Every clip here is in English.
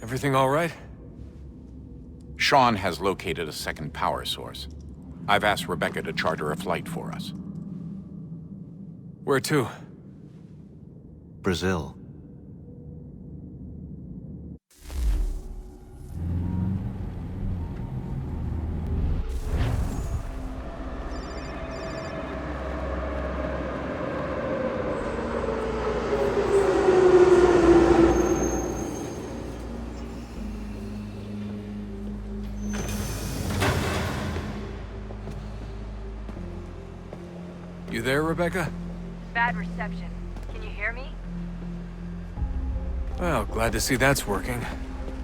Everything all right? Sean has located a second power source. I've asked Rebecca to charter a flight for us. Where to? Brazil. You there, Rebecca? Bad reception. Can you hear me? Well, glad to see that's working.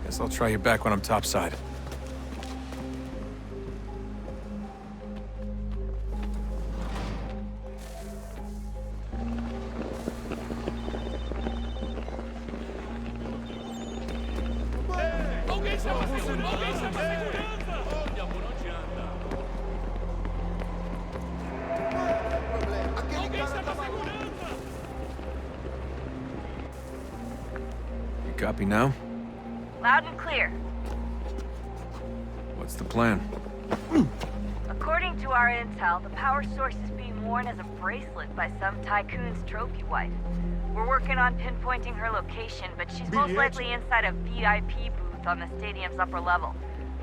Guess I'll try you back when I'm topside. Copy now? Loud and clear. What's the plan? According to our intel, the power source is being worn as a bracelet by some tycoon's trophy wife. We're working on pinpointing her location, but she's most likely inside a VIP booth on the stadium's upper level.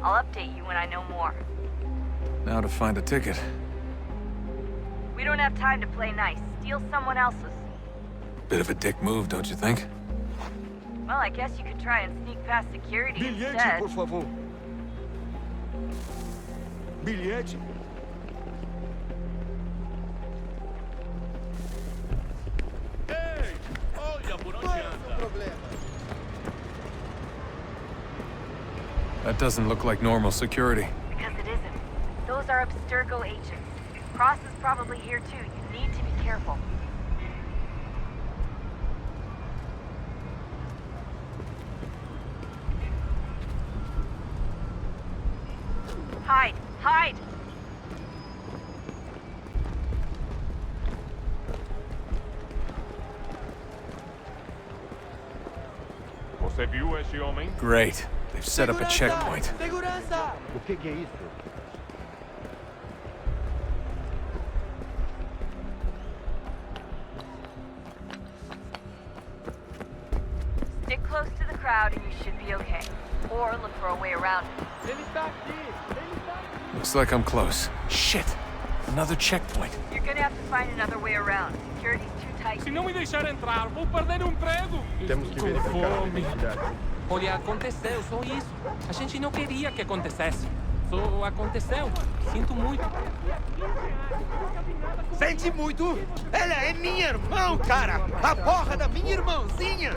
I'll update you when I know more. Now to find a ticket. We don't have time to play nice. Steal someone else's. Bit of a dick move, don't you think? Well, I guess you could try and sneak past security Bilhete, instead. por favor. Bilhete. Ei, olha por onde anda. That doesn't look like normal security. Because it isn't. Those are Abstergo agents. Cross is probably here too. You need to be careful. Hide! Hide! Você viu esse homem? Great. They've set up a checkpoint. Segurança! O que é isso? Stick close to the crowd and you should be okay. Or look for a way around it. Ele está aqui! Ele está aqui! Looks like I'm close. Shit! Another checkpoint. You're gonna have to find another way around. Security's too tight. Se não me deixar entrar, vou perder um emprego. Temos que verificar a identidade. Olha, aconteceu, só isso. A gente não queria que acontecesse. Só aconteceu. Sinto muito. Sente muito? Ela é minha irmã, cara! A porra da minha irmãzinha!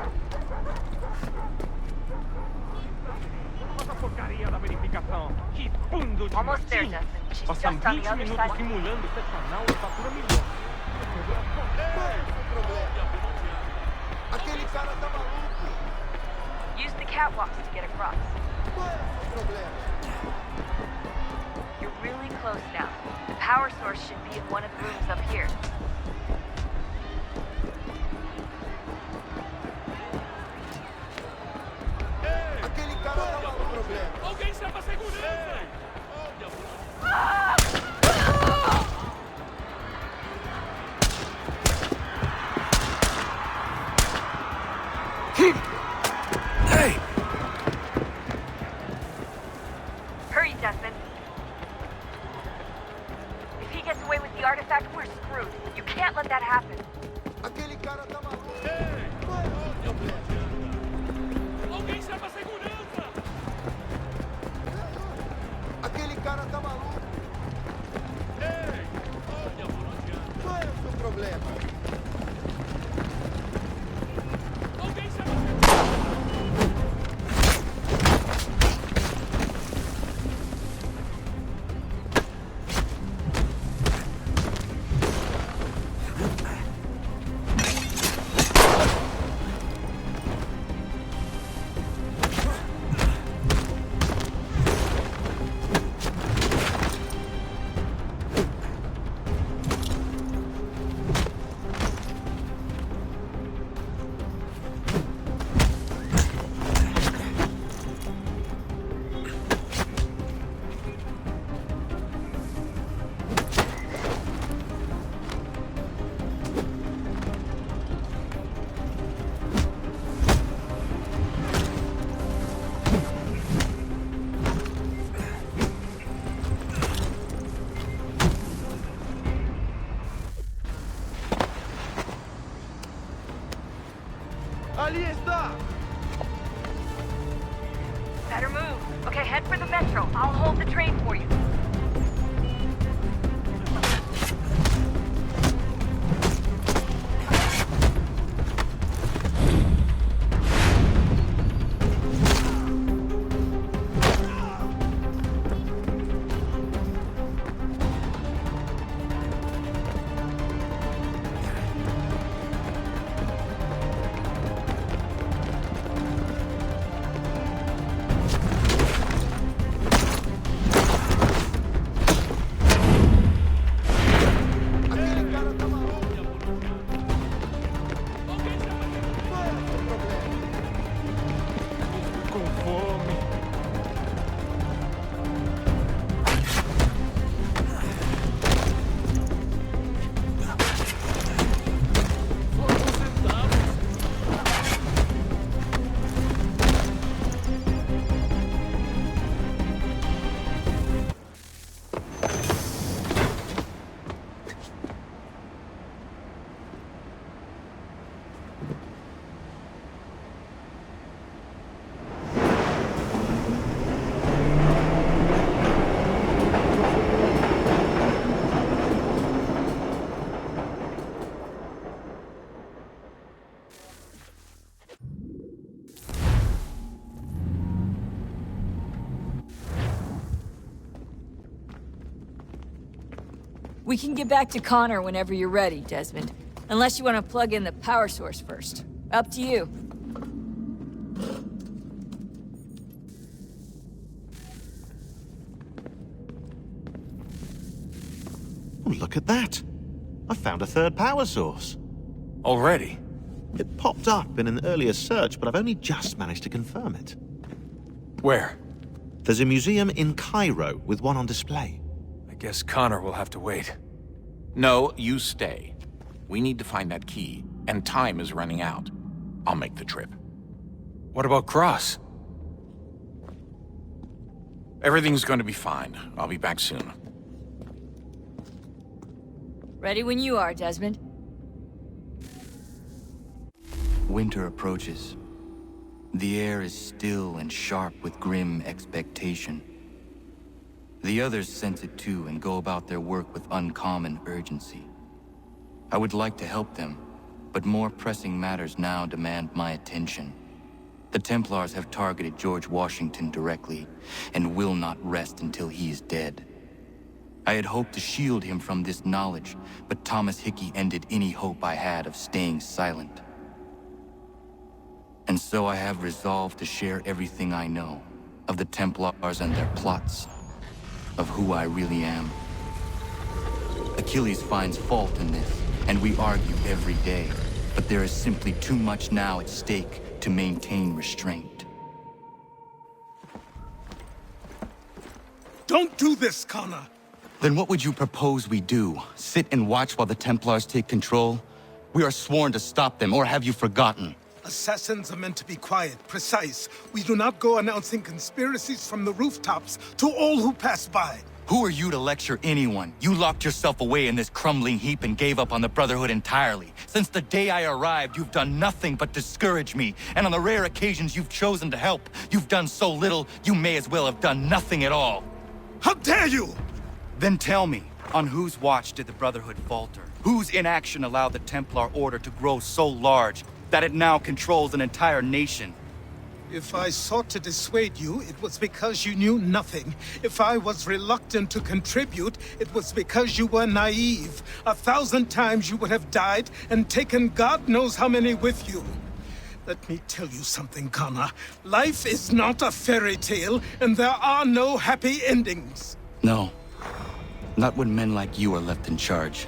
Essa porcaria da verificação. Que bando de Almost there, latim. Justin. She's Passam just on 20 the other minutos side. simulando ser canal e fatura milhões. Aquele cara tá maluco! Use the catwalks to get across. Qual é o problema? You're really close now. The power source should be in one of the rooms up here. Aquele cara tá maluco! Problema. Alguém chama a segurança! Hey! Hurry, Desmond. If he gets away with the artifact, we're screwed. You can't let that happen. Aquele cara tá maluco! Ei, Qual é o problema? alguém chama a segurança! Aquele cara tá maluco! Ei, olha por onde anda. Qual é o seu problema? Alguém chama a segurança! Ali está! Better move. Okay, head for the metro. I'll hold the train for you. We can get back to Conner whenever you're ready, Desmond. Unless you want to plug in the power source first. Up to you. Oh, look at that. I found a third power source. Already? It popped up in an earlier search, but I've only just managed to confirm it. Where? There's a museum in Cairo with one on display. I guess Conner will have to wait. No, you stay. We need to find that key, and time is running out. I'll make the trip. What about Cross? Everything's going to be fine. I'll be back soon. Ready when you are, Desmond. Winter approaches. The air is still and sharp with grim expectation. The others sense it too and go about their work with uncommon urgency. I would like to help them, but more pressing matters now demand my attention. The Templars have targeted George Washington directly, and will not rest until he is dead. I had hoped to shield him from this knowledge, but Thomas Hickey ended any hope I had of staying silent. And so I have resolved to share everything I know of the Templars and their plots, of who I really am. Achilles finds fault in this, and we argue every day, but there is simply too much now at stake to maintain restraint. Don't do this, Conner! Then what would you propose we do? Sit and watch while the Templars take control? We are sworn to stop them, or have you forgotten? Assassins are meant to be quiet, precise. We do not go announcing conspiracies from the rooftops to all who pass by. Who are you to lecture anyone? You locked yourself away in this crumbling heap and gave up on the Brotherhood entirely. Since the day I arrived, you've done nothing but discourage me. And on the rare occasions you've chosen to help, you've done so little, you may as well have done nothing at all. How dare you! Then tell me, on whose watch did the Brotherhood falter? Whose inaction allowed the Templar Order to grow so large that it now controls an entire nation? If I sought to dissuade you, it was because you knew nothing. If I was reluctant to contribute, it was because you were naive. 1,000 times you would have died and taken God knows how many with you. Let me tell you something, Conner. Life is not a fairy tale, and there are no happy endings. No. Not when men like you are left in charge.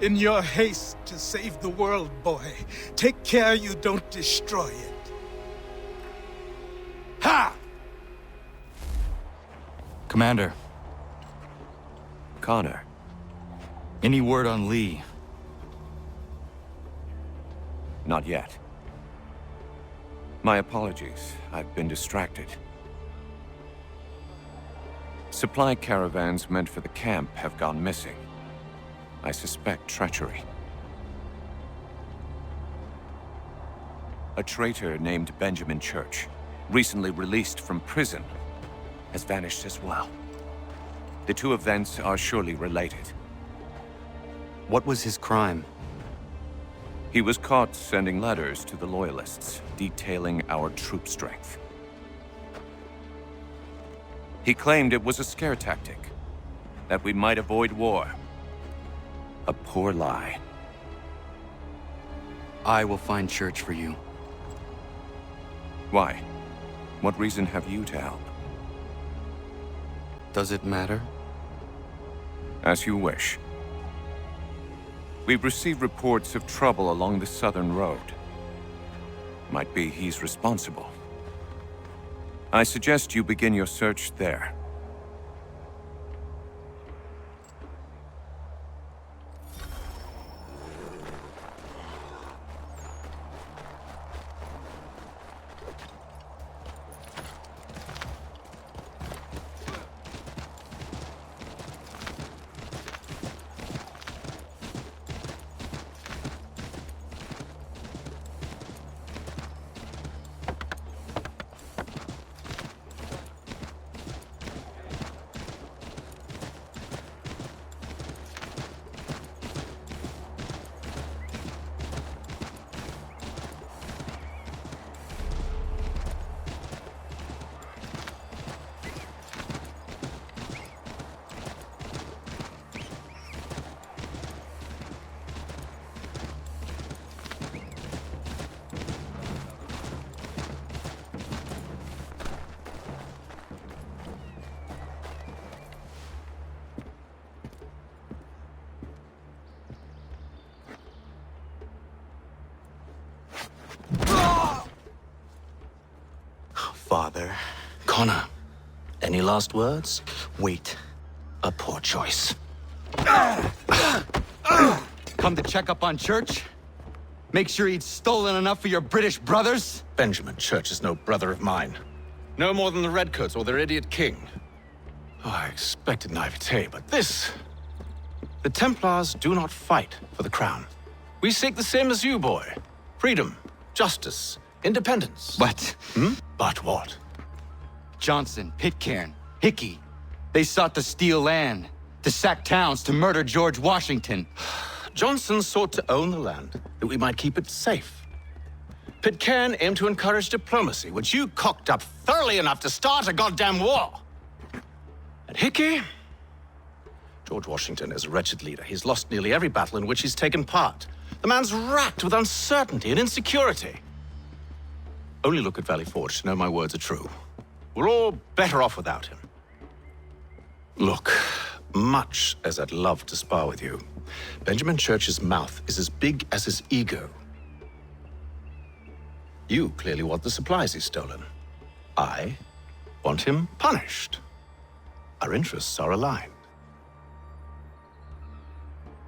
In your haste to save the world, boy, take care you don't destroy it. Ha! Commander, Conner. any word on Lee? Not yet. My apologies. I've been distracted. Supply caravans meant for the camp have gone missing. I suspect treachery. A traitor named Benjamin Church, recently released from prison, has vanished as well. The two events are surely related. What was his crime? He was caught sending letters to the Loyalists, detailing our troop strength. He claimed it was a scare tactic, that we might avoid war. A poor lie. I will find Church for you. Why? What reason have you to help? Does it matter? As you wish. We've received reports of trouble along the southern road. Might be he's responsible. I suggest you begin your search there. Father. Connor, any last words? Wait. A poor choice. Come to check up on Church? Make sure he'd stolen enough for your British brothers? Benjamin Church is no brother of mine. No more than the Redcoats or their idiot king. Oh, I expected naivete, but this... The Templars do not fight for the crown. We seek the same as you, boy. Freedom, justice, independence. But... But what? Johnson, Pitcairn, Hickey, they sought to steal land, to sack towns, to murder George Washington. Johnson sought to own the land, that we might keep it safe. Pitcairn aimed to encourage diplomacy, which you cocked up thoroughly enough to start a goddamn war. And Hickey? George Washington is a wretched leader. He's lost nearly every battle in which he's taken part. The man's racked with uncertainty and insecurity. Only look at Valley Forge to know my words are true. We're all better off without him. Look, much as I'd love to spar with you, Benjamin Church's mouth is as big as his ego. You clearly want the supplies he's stolen. I want him punished. Our interests are aligned.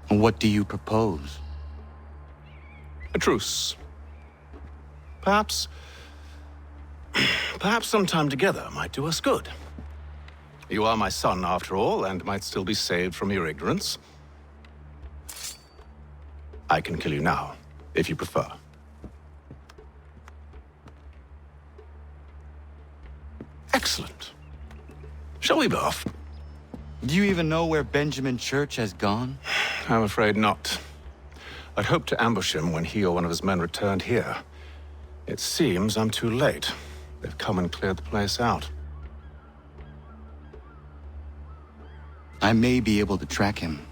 What do you propose? A truce. Perhaps some time together might do us good. You are my son, after all, and might still be saved from your ignorance. I can kill you now, if you prefer. Excellent. Shall we be off? Do you even know where Benjamin Church has gone? I'm afraid not. I'd hoped to ambush him when he or one of his men returned here. It seems I'm too late. They've come and cleared the place out. I may be able to track him.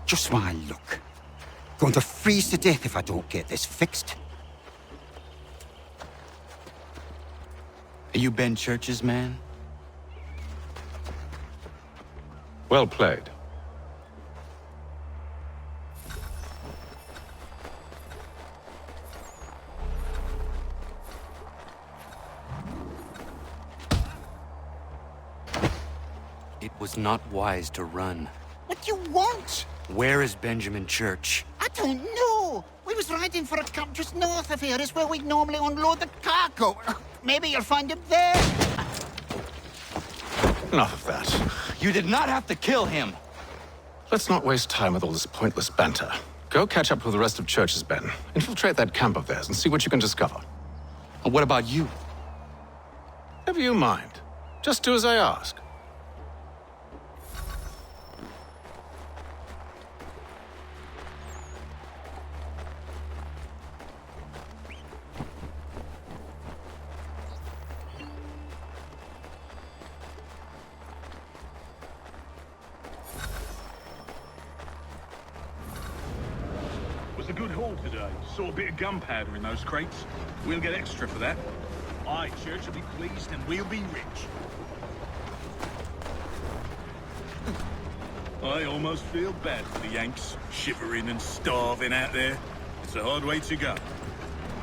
Just my luck. Going to freeze to death if I don't get this fixed. Are you Ben Church's man? Well played. It was not wise to run. What do you want? Where is Benjamin Church? I don't know. We was riding for a camp just north of here. It's where we normally unload the cargo. Maybe you'll find him there. Enough of that. You did not have to kill him. Let's not waste time with all this pointless banter. Go catch up with the rest of Church's men. Infiltrate that camp of theirs and see what you can discover. And what about you? Never you mind. Just do as I ask. Was a good haul today. Saw a bit of gunpowder in those crates. We'll get extra for that. Aye, Church will be pleased and we'll be rich. I almost feel bad for the Yanks, shivering and starving out there. It's a hard way to go.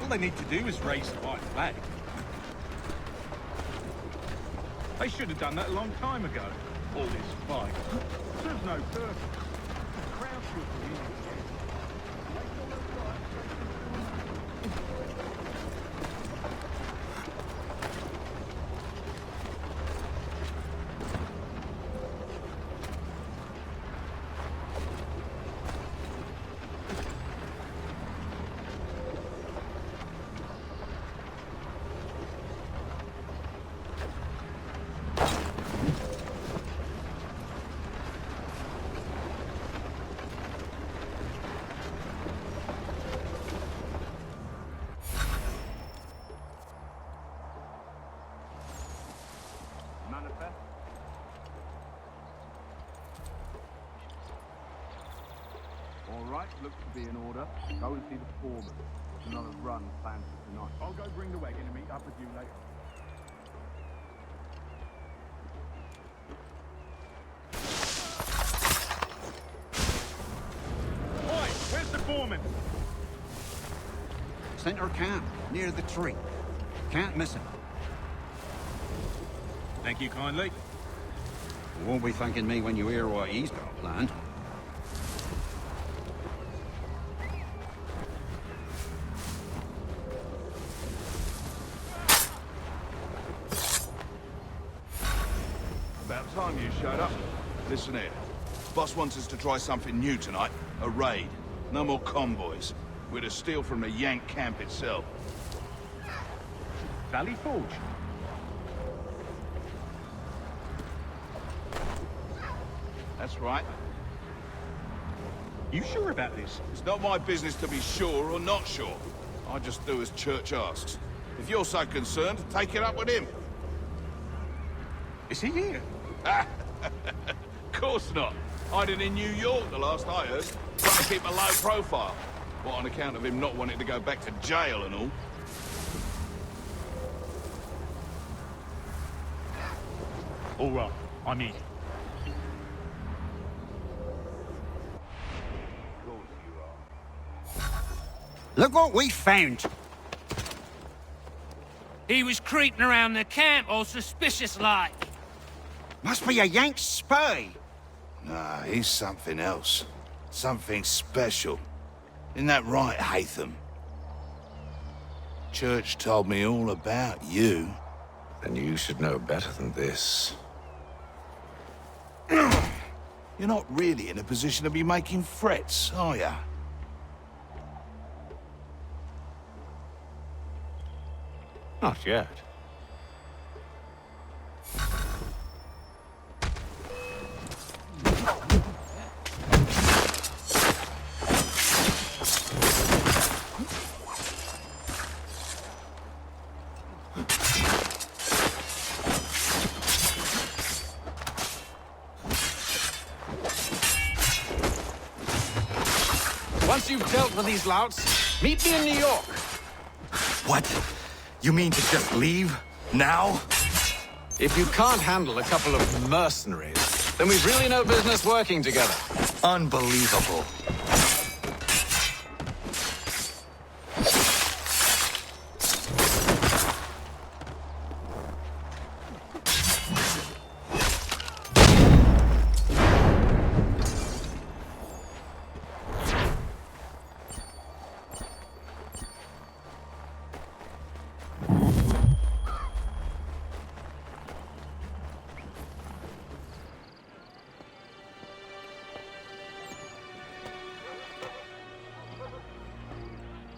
All they need to do is raise the white flag. They should have done that a long time ago. All this fight. Serves no purpose. The crowd should be in again. All right, looks to be in order. Go and see the foreman. There's another run planned for tonight. I'll go bring the wagon and meet up with you later. Oi, where's the foreman? Center camp, near the tree. Can't miss him. Thank you kindly. You won't be thanking me when you hear what he's got planned. About time you showed up. Listen here. Boss wants us to try something new tonight. A raid. No more convoys. We're to steal from the Yank camp itself. Valley Forge. That's right. You sure about this? It's not my business to be sure or not sure. I just do as Church asks. If you're so concerned, take it up with him. Is he here? Of course not. Hiding in New York, the last I heard. Trying to keep a low profile. What, on account of him not wanting to go back to jail and all? All right, I'm in. Look what we found. He was creeping around the camp all suspicious-like. Must be a Yank spy. Nah, he's something else. Something special. Isn't that right, Hatham? Church told me all about you. Then you should know better than this. You're not really in a position to be making threats, are ya? Not yet. Once you've dealt with these louts, meet me in New York. What? You mean to just leave? Now? If you can't handle a couple of mercenaries, Then we've really no business working together. Unbelievable.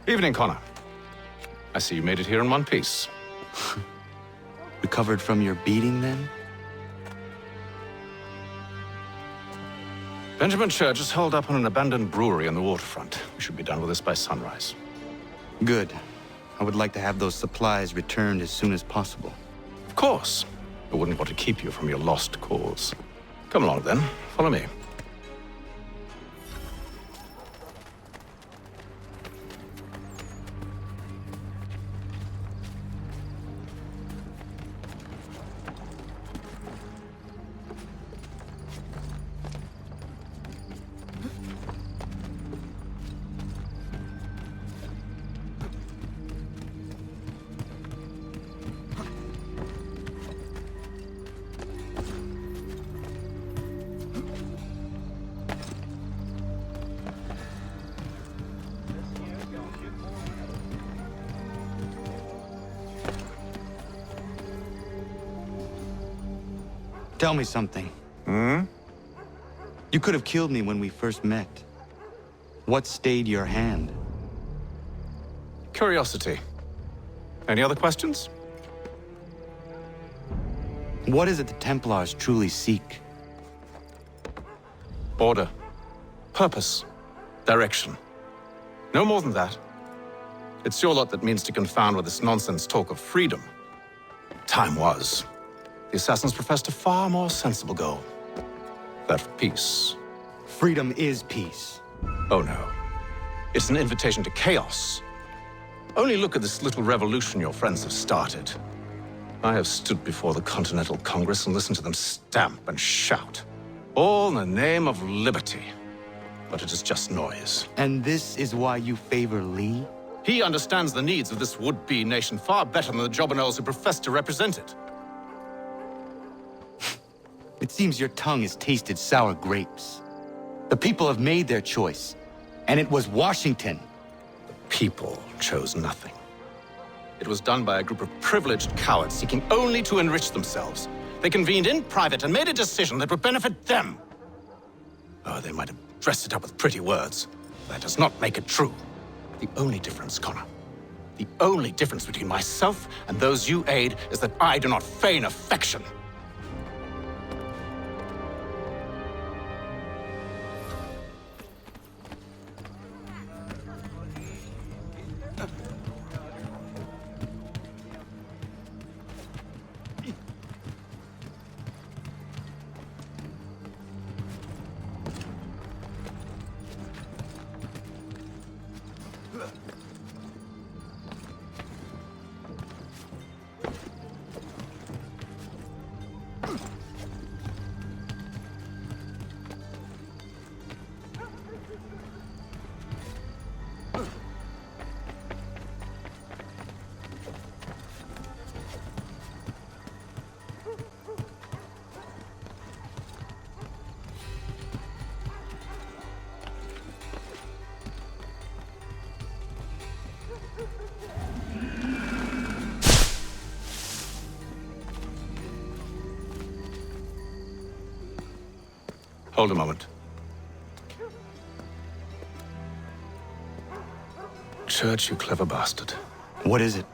Evening, Conner. I see you made it here in one piece. Recovered from your beating, then? Benjamin Church is holed up on an abandoned brewery on the waterfront. We should be done with this by sunrise. Good. I would like to have those supplies returned as soon as possible. Of course. I wouldn't want to keep you from your lost cause. Come along, then. Follow me. Tell me something. You could have killed me when we first met. What stayed your hand? Curiosity. Any other questions? What is it the Templars truly seek? Order. Purpose. Direction. No more than that. It's your lot that means to confound with this nonsense talk of freedom. Time was. The Assassins professed a far more sensible goal. That of peace. Freedom is peace. Oh no. It's an invitation to chaos. Only look at this little revolution your friends have started. I have stood before the Continental Congress and listened to them stamp and shout. All in the name of liberty. But it is just noise. And this is why you favor Lee? He understands the needs of this would-be nation far better than the jobberknolls who profess to represent it. It seems your tongue has tasted sour grapes. The people have made their choice, and it was Washington. The people chose nothing. It was done by a group of privileged cowards seeking only to enrich themselves. They convened in private and made a decision that would benefit them. Oh, they might have dressed it up with pretty words. That does not make it true. The only difference, Conner, the only difference between myself and those you aid is that I do not feign affection. Hold a moment. Church, you clever bastard. What is it?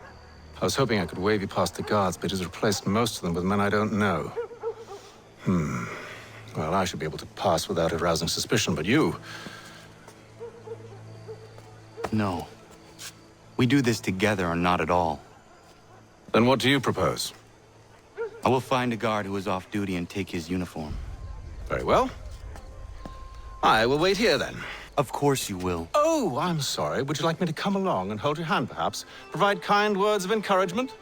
I was hoping I could wave you past the guards, but he's replaced most of them with men I don't know. Well, I should be able to pass without arousing suspicion, but you... No. We do this together or not at all. Then what do you propose? I will find a guard who is off duty and take his uniform. Very well. I will wait here, then. Of course you will. Oh, I'm sorry. Would you like me to come along and hold your hand, perhaps? Provide kind words of encouragement?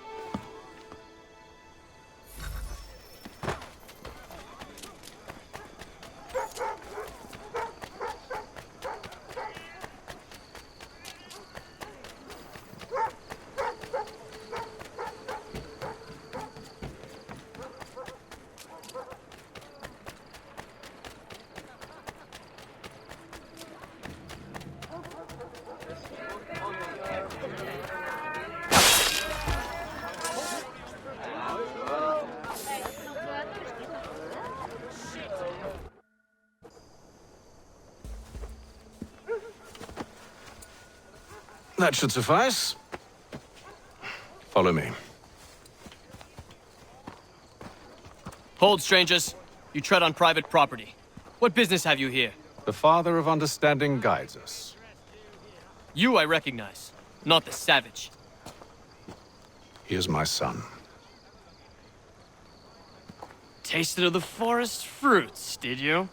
That should suffice. Follow me. Hold, strangers. You tread on private property. What business have you here? The Father of Understanding guides us. You I recognize, not the savage. He is my son. Tasted of the forest fruits, did you?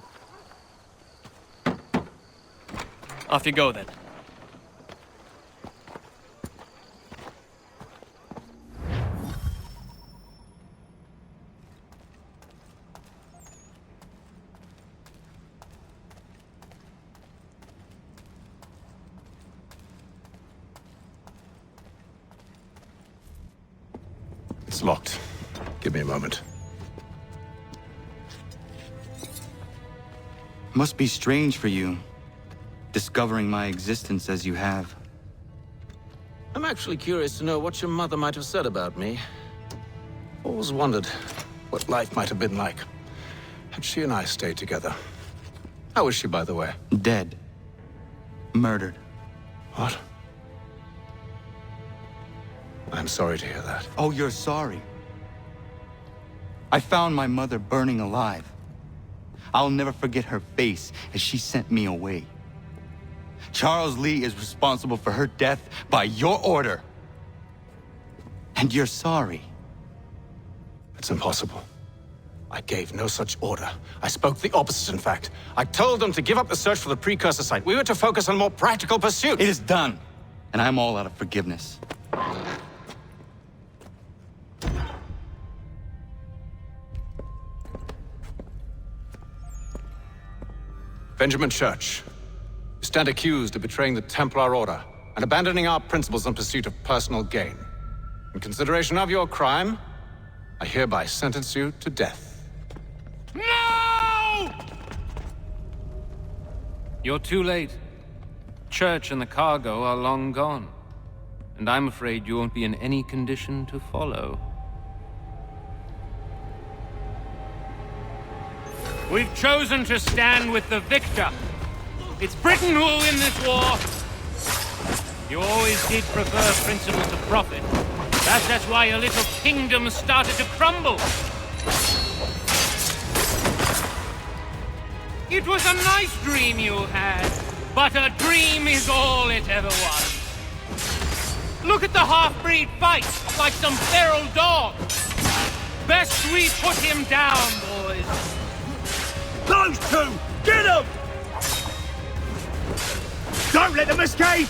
Off you go, then. It's locked. Give me a moment. Must be strange for you, discovering my existence as you have. I'm actually curious to know what your mother might have said about me. Always wondered what life might have been like had she and I stayed together. How is she, by the way? Dead. Murdered. What? I'm sorry to hear that. Oh, you're sorry? I found my mother burning alive. I'll never forget her face as she sent me away. Charles Lee is responsible for her death by your order. And you're sorry. It's impossible. I gave no such order. I spoke the opposite, in fact. I told them to give up the search for the precursor site. We were to focus on more practical pursuits. It is done, and I'm all out of forgiveness. Benjamin Church, you stand accused of betraying the Templar Order and abandoning our principles in pursuit of personal gain. In consideration of your crime, I hereby sentence you to death. No! You're too late. Church and the cargo are long gone. And I'm afraid you won't be in any condition to follow. We've chosen to stand with the victor. It's Britain who will win this war. You always did prefer principle to profit. That's why your little kingdom started to crumble. It was a nice dream you had, but a dream is all it ever was. Look at the half-breed fight like some feral dog. Best we put him down, boys. Those two! Get them! Don't let them escape!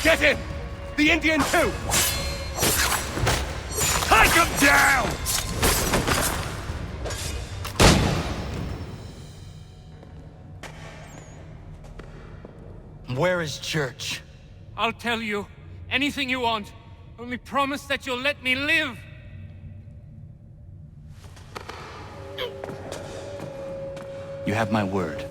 Get him! The Indian too! Take him down! Where is Church? I'll tell you. Anything you want. Only promise that you'll let me live. You have my word.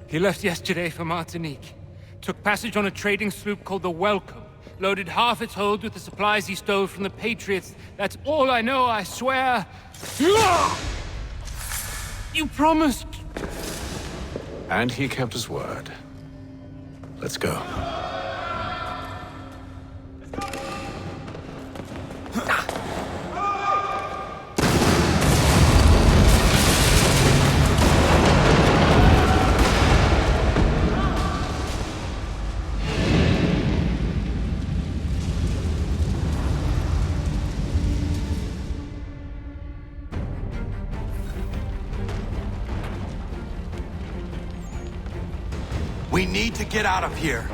He left yesterday for Martinique. Took passage on a trading sloop called the Welcome. Loaded half its hold with the supplies he stole from the Patriots. That's all I know, I swear. You promised. And he kept his word. Let's go. We need to get out of here.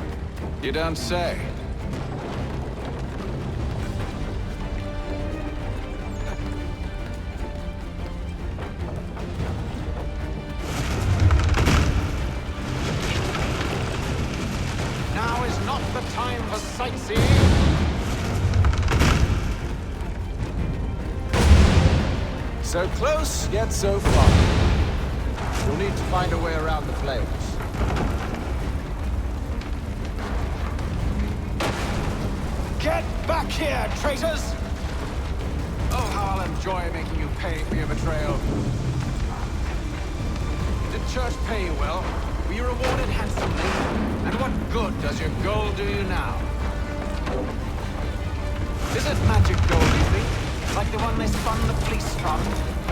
You don't say. Now is not the time for sightseeing. So close, yet so far. You'll need to find a way around the flames. Get back here, traitors! Oh, how I'll enjoy making you pay for your betrayal. Did Church pay you well? were you rewarded handsomely? And what good does your gold do you now? Is it magic gold, you think? Like the one they spun the fleece from?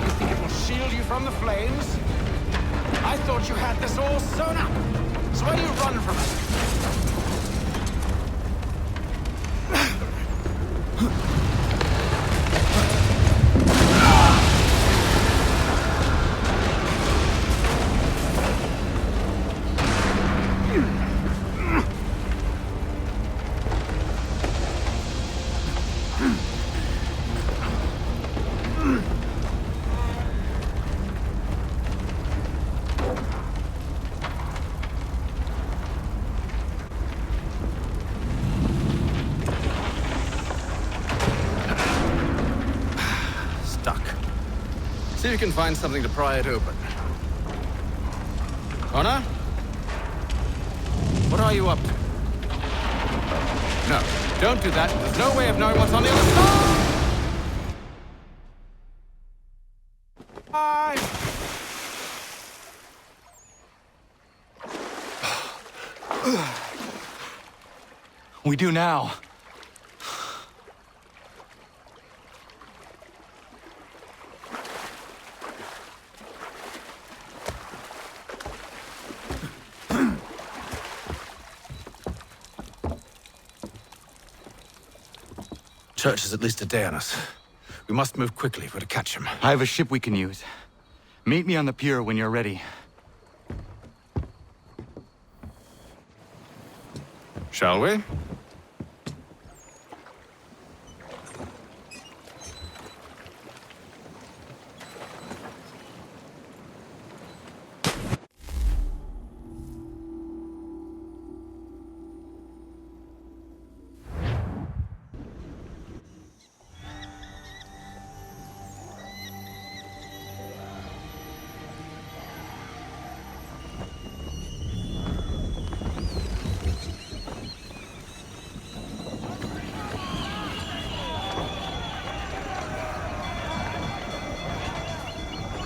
You think it will shield you from the flames? I thought you had this all sewn up. So why do you run from it? See if you can find something to pry it open. Conner? What are you up to? No, don't do that. There's no way of knowing what's on the other side! We do now. Church is at least a day on us. We must move quickly if we're to catch him. I have a ship we can use. Meet me on the pier when you're ready. Shall we?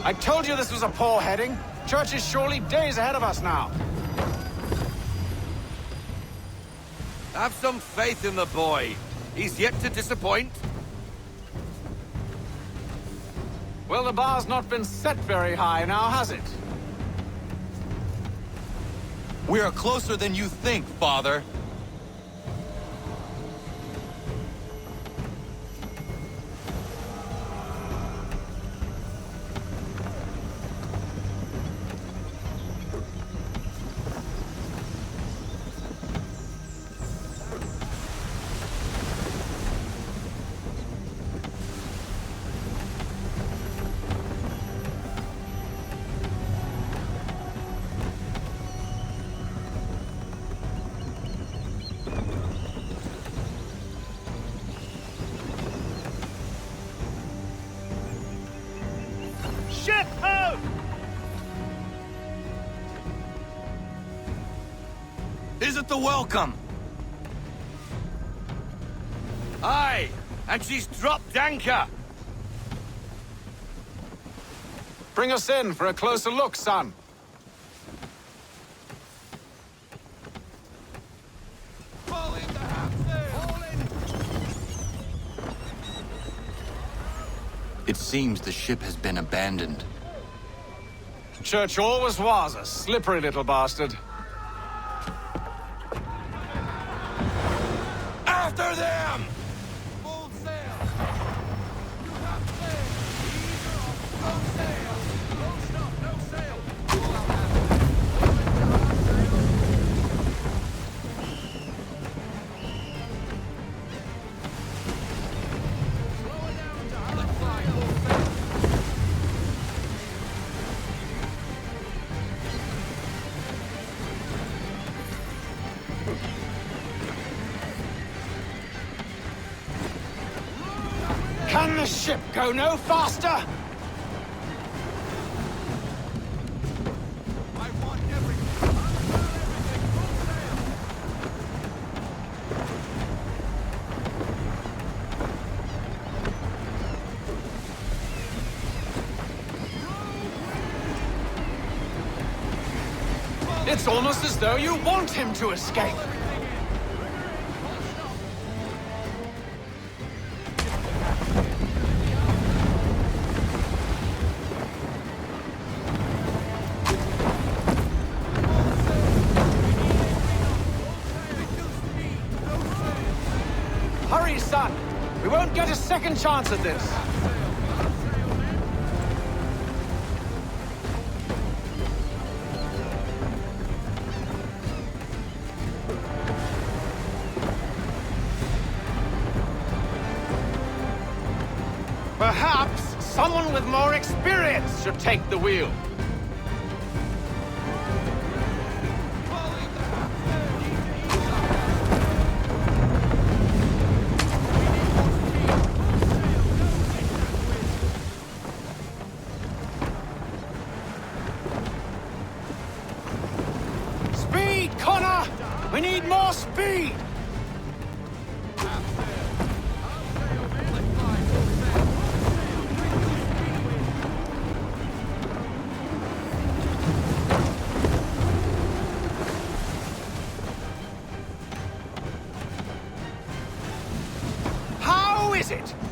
I told you this was a poor heading. Church is surely days ahead of us now. Have some faith in the boy. He's yet to disappoint. Well, the bar's not been set very high now, has it? We are closer than you think, Father. Ship out! Is it the welcome? Aye, and she's dropped anchor. Bring us in for a closer look, son. It seems the ship has been abandoned. Church always was a slippery little bastard. After them! Full sail! You have sail! Ease off! No sail! No stop! No sail! Slow it down to our fly! Full sail! Can the ship go no faster? I want everything! Unfurl everything! Full sail! It's almost as though you want him to escape. Hurry, son. We won't get a second chance at this. Perhaps someone with more experience should take the wheel. Speed, Conner! We need more speed!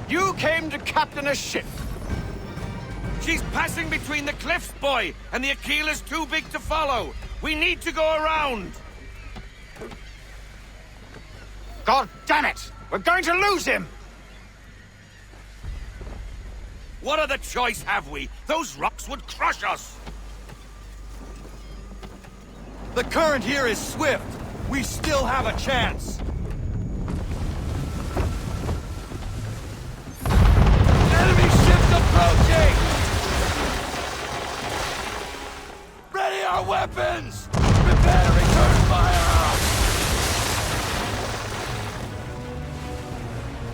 You came to captain a ship. She's passing between the cliffs, boy, and the Aquila's too big to follow. We need to go around. God damn it! We're going to lose him! What other choice have we? Those rocks would crush us. The current here is swift. We still have a chance. Enemy ships approaching! Ready our weapons! Prepare to return fire!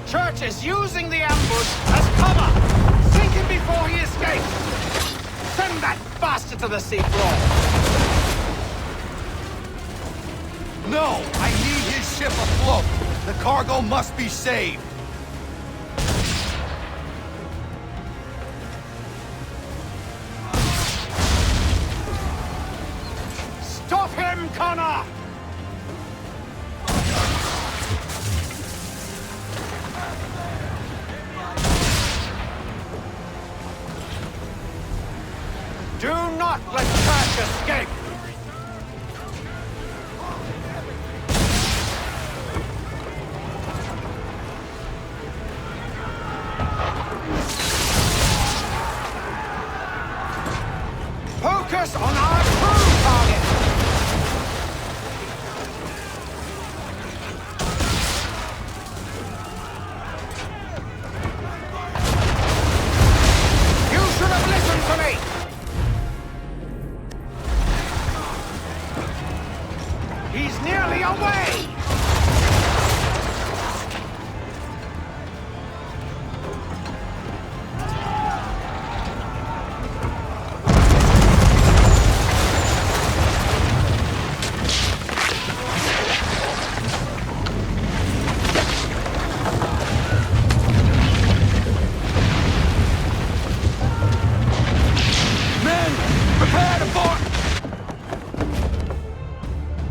Church is using the ambush as cover! Sink him before he escapes! Send that bastard to the seafloor! No! I need his ship afloat! The cargo must be saved! Stop him, Conner! Do not let Church escape! Focus on our crew target! You should have listened to me! He's nearly away!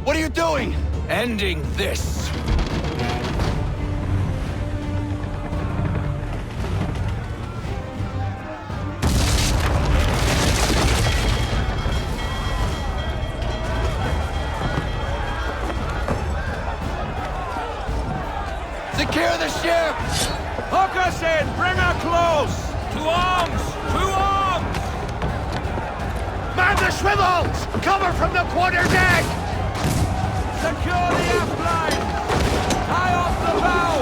What are you doing? Ending this. Secure the ship! Hook us in! Bring her close! To arms! To arms! Man the swivels! Cover from the quarterdeck! Secure the aft line! Tie off the bow!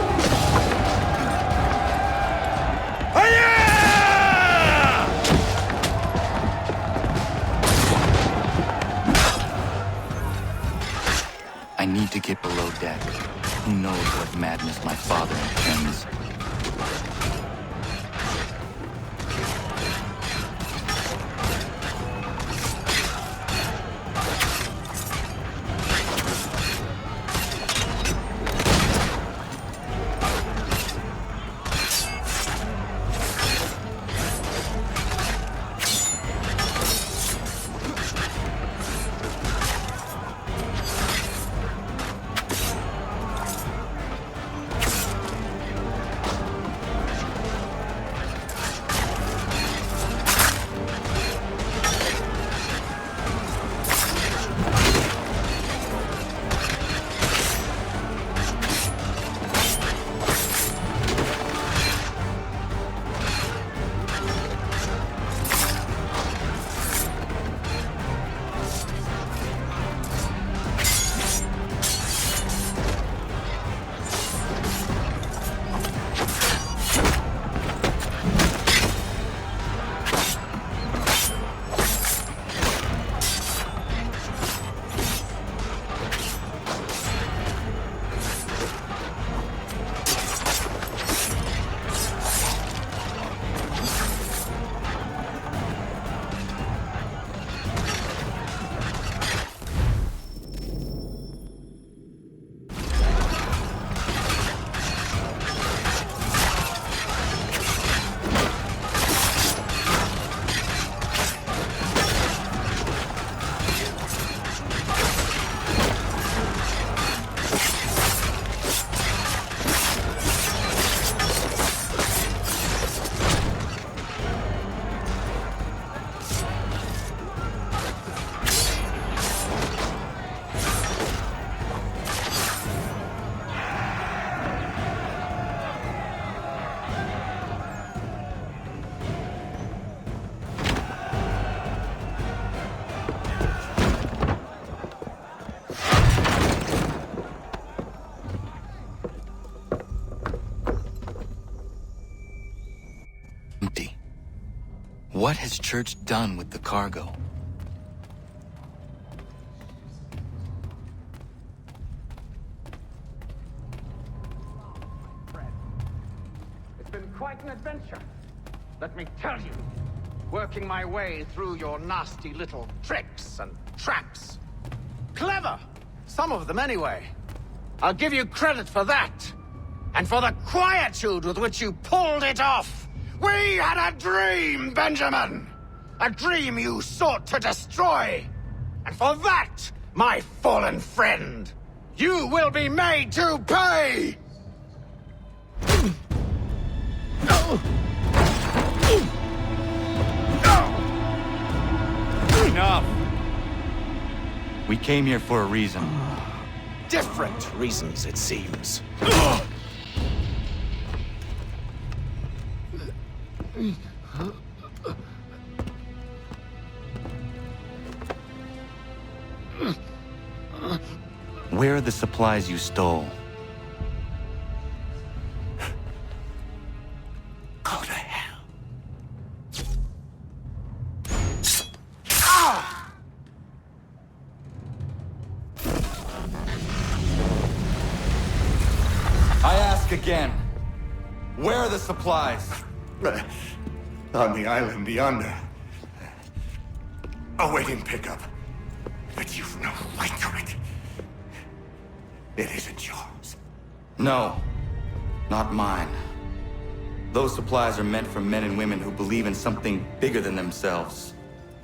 I need to get below deck. Who knows what madness my father intends? What has Church done with the cargo? It's been quite an adventure. Let me tell you. Working my way through your nasty little tricks and traps. Clever! Some of them anyway. I'll give you credit for that. And for the quietude with which you pulled it off. We had a dream, Benjamin! A dream you sought to destroy. And for that, my fallen friend, you will be made to pay! Enough! We came here for a reason. Different reasons, it seems. Where are the supplies you stole? Go to hell. I ask again. Where are the supplies? On the island yonder. Awaiting pickup. But you've no right to it. It isn't yours. No, not mine. Those supplies are meant for men and women who believe in something bigger than themselves.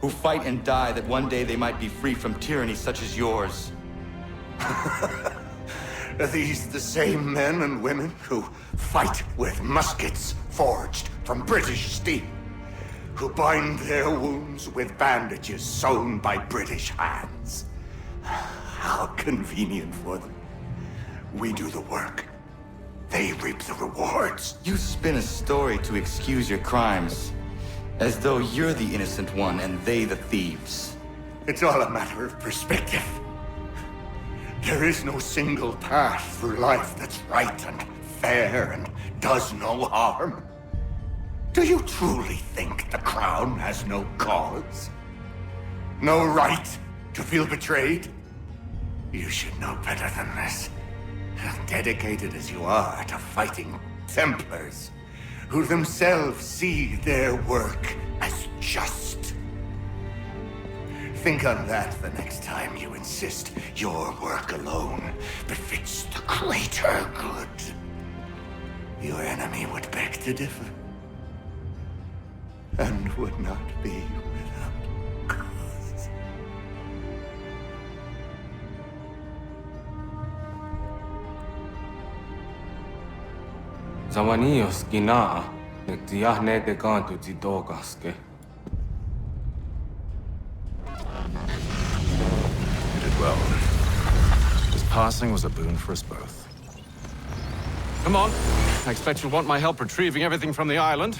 Who fight and die that one day they might be free from tyranny such as yours. Are these the same men and women who fight with muskets forged from British steel? Who bind their wounds with bandages sewn by British hands? How convenient for them. We do the work. They reap the rewards. You spin a story to excuse your crimes, as though you're the innocent one and they the thieves. It's all a matter of perspective. There is no single path through life that's right and fair and does no harm. Do you truly think the Crown has no cause? No right to feel betrayed? You should know better than this. Dedicated as you are to fighting Templars, who themselves see their work as just. Think on that the next time you insist your work alone befits the greater good. Your enemy would beg to differ, and would not be without cause. Zawanios gina, nektiahne de kantu zidogaske. You did well. This passing was a boon for us both. Come on. I expect you'll want my help retrieving everything from the island.